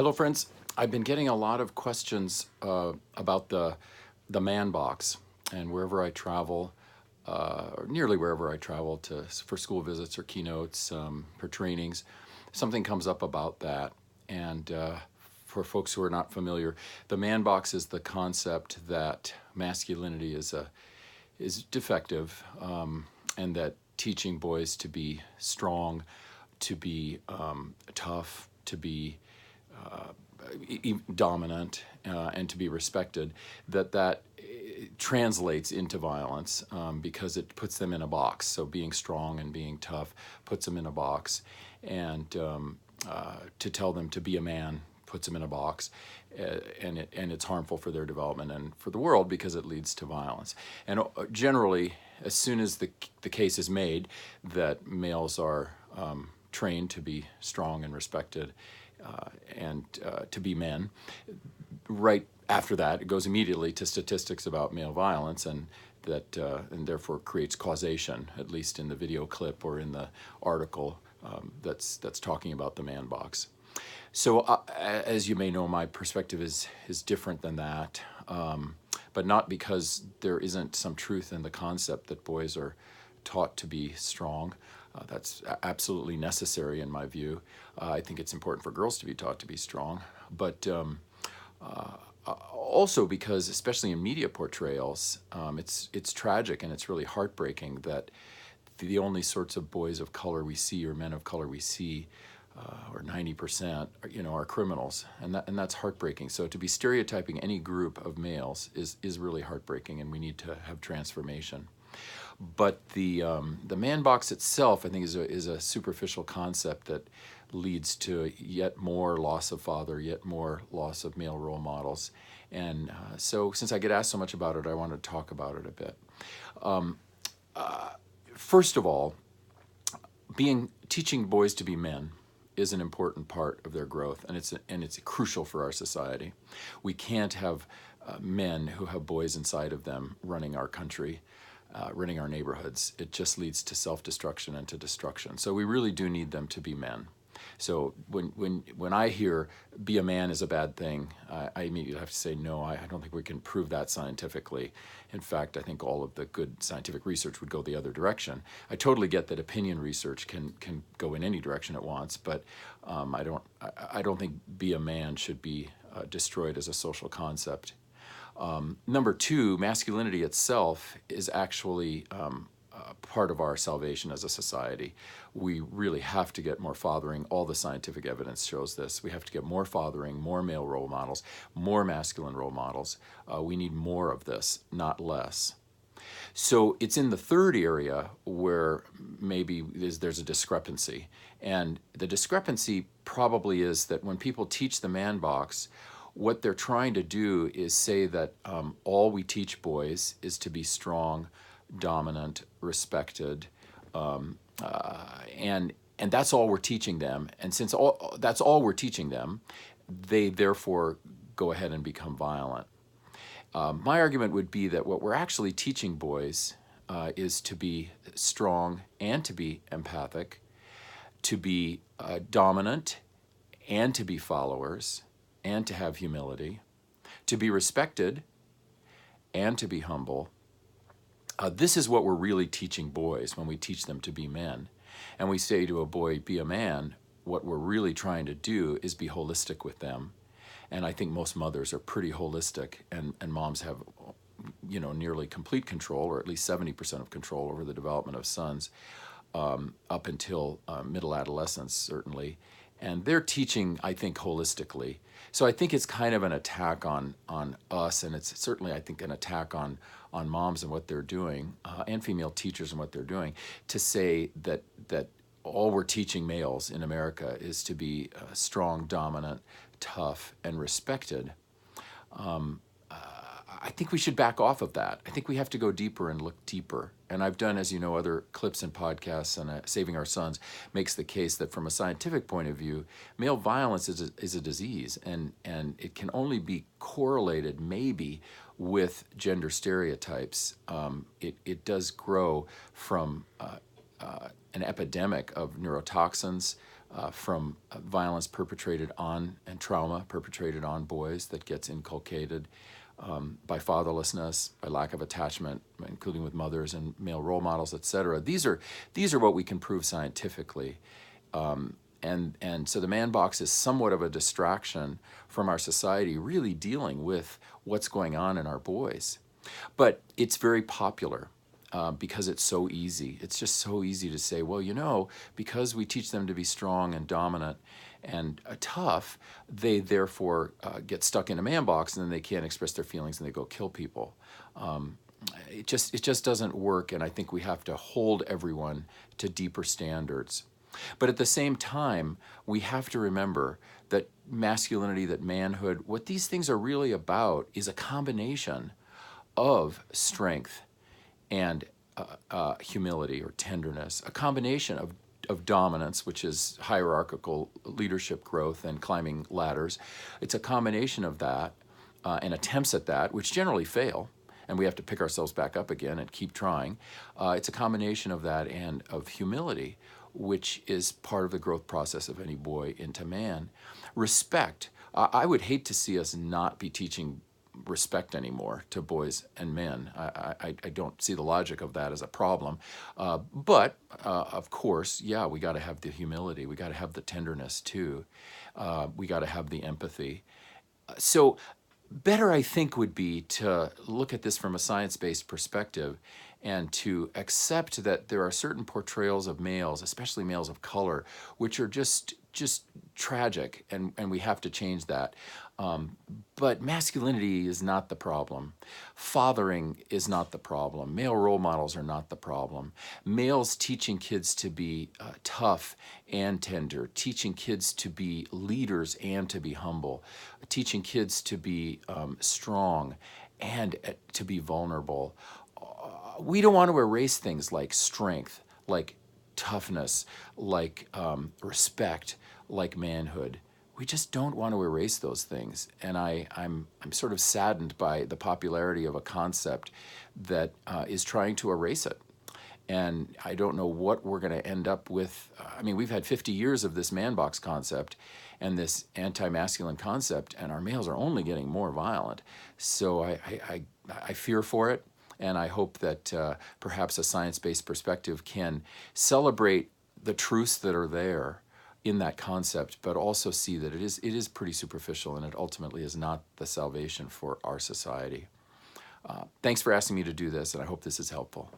Hello, friends. I've been getting a lot of questions about the man box, and wherever I travel, or nearly wherever I travel for school visits or keynotes, for trainings, something comes up about that. And for folks who are not familiar, the man box is the concept that masculinity is defective, and that teaching boys to be strong, to be tough, to be dominant, and to be respected, that translates into violence, because it puts them in a box. So being strong and being tough puts them in a box, and to tell them to be a man puts them in a box, and it's harmful for their development and for the world because it leads to violence. And generally, as soon as the case is made that males are trained to be strong and respected, and to be men, right after that, it goes immediately to statistics about male violence, and that and therefore creates causation, at least in the video clip or in the article that's talking about the man box. So as you may know, my perspective is different than that, but not because there isn't some truth in the concept that boys are taught to be strong. That's absolutely necessary in my view. I think it's important for girls to be taught to be strong, but also because, especially in media portrayals, it's tragic and it's really heartbreaking that the only sorts of boys of color we see, or men of color we see, or 90%, are criminals, and that's heartbreaking. So to be stereotyping any group of males is really heartbreaking, and we need to have transformation. But the man box itself, I think, is a superficial concept that leads to yet more loss of father, yet more loss of male role models. And so since I get asked so much about it, I want to talk about it a bit. First of all, teaching boys to be men is an important part of their growth, and it's crucial for our society. We can't have men who have boys inside of them running our country, running our neighborhoods. It just leads to self-destruction and to destruction. So we really do need them to be men. So when I hear be a man is a bad thing, I immediately have to say no. I don't think we can prove that scientifically. In fact, I think all of the good scientific research would go the other direction. I totally get that opinion research can go in any direction it wants, but I don't think be a man should be destroyed as a social concept. Number two, masculinity itself is actually part of our salvation as a society. We really have to get more fathering. All the scientific evidence shows this. We have to get more fathering, more male role models, more masculine role models. We need more of this, not less. So it's in the third area where maybe there's a discrepancy. And the discrepancy probably is that when people teach the man box, what they're trying to do is say that all we teach boys is to be strong, dominant, respected, and that's all we're teaching them. And since that's all we're teaching them, they therefore go ahead and become violent. My argument would be that what we're actually teaching boys is to be strong and to be empathic, to be dominant and to be followers, and to have humility, to be respected and to be humble. This is what we're really teaching boys when we teach them to be men. And we say to a boy, be a man, what we're really trying to do is be holistic with them. And I think most mothers are pretty holistic, and moms have nearly complete control, or at least 70% of control over the development of sons, up until middle adolescence, certainly. And they're teaching, I think, holistically. So I think it's kind of an attack on us, and it's certainly, I think, an attack on moms and what they're doing, and female teachers and what they're doing, to say that all we're teaching males in America is to be strong, dominant, tough, and respected. I think we should back off of that. I think we have to go deeper and look deeper. And I've done, as you know, other clips and podcasts, and Saving Our Sons makes the case that from a scientific point of view, male violence is a disease, and it can only be correlated maybe with gender stereotypes. It does grow from an epidemic of neurotoxins, from violence perpetrated on and trauma perpetrated on boys that gets inculcated by fatherlessness, by lack of attachment, including with mothers and male role models, et cetera. These are what we can prove scientifically. And so the man box is somewhat of a distraction from our society really dealing with what's going on in our boys. But it's very popular because it's so easy. It's just so easy to say, well, you know, because we teach them to be strong and dominant and tough, they therefore get stuck in a man box and then they can't express their feelings and they go kill people. It just doesn't work, and I think we have to hold everyone to deeper standards. But at the same time, we have to remember that masculinity, that manhood, what these things are really about is a combination of strength and humility or tenderness, a combination of dominance, which is hierarchical leadership growth and climbing ladders. It's a combination of that and attempts at that, which generally fail, and we have to pick ourselves back up again and keep trying. It's a combination of that and of humility, which is part of the growth process of any boy into man. Respect. I would hate to see us not be teaching respect anymore to boys and men. I don't see the logic of that as a problem. But of course, yeah, we got to have the humility. We got to have the tenderness too. We got to have the empathy. So better, I think, would be to look at this from a science-based perspective and to accept that there are certain portrayals of males, especially males of color, which are just tragic, and we have to change that. But masculinity is not the problem. Fathering is not the problem. Male role models are not the problem. Males teaching kids to be tough and tender, teaching kids to be leaders and to be humble, teaching kids to be strong and to be vulnerable. We don't want to erase things like strength, like toughness, like respect, like manhood. We just don't want to erase those things. And I'm sort of saddened by the popularity of a concept that is trying to erase it. And I don't know what we're going to end up with. I mean, we've had 50 years of this man box concept and this anti-masculine concept, and our males are only getting more violent. So I fear for it. And I hope that perhaps a science-based perspective can celebrate the truths that are there in that concept, but also see that it is pretty superficial and it ultimately is not the salvation for our society. Thanks for asking me to do this, and I hope this is helpful.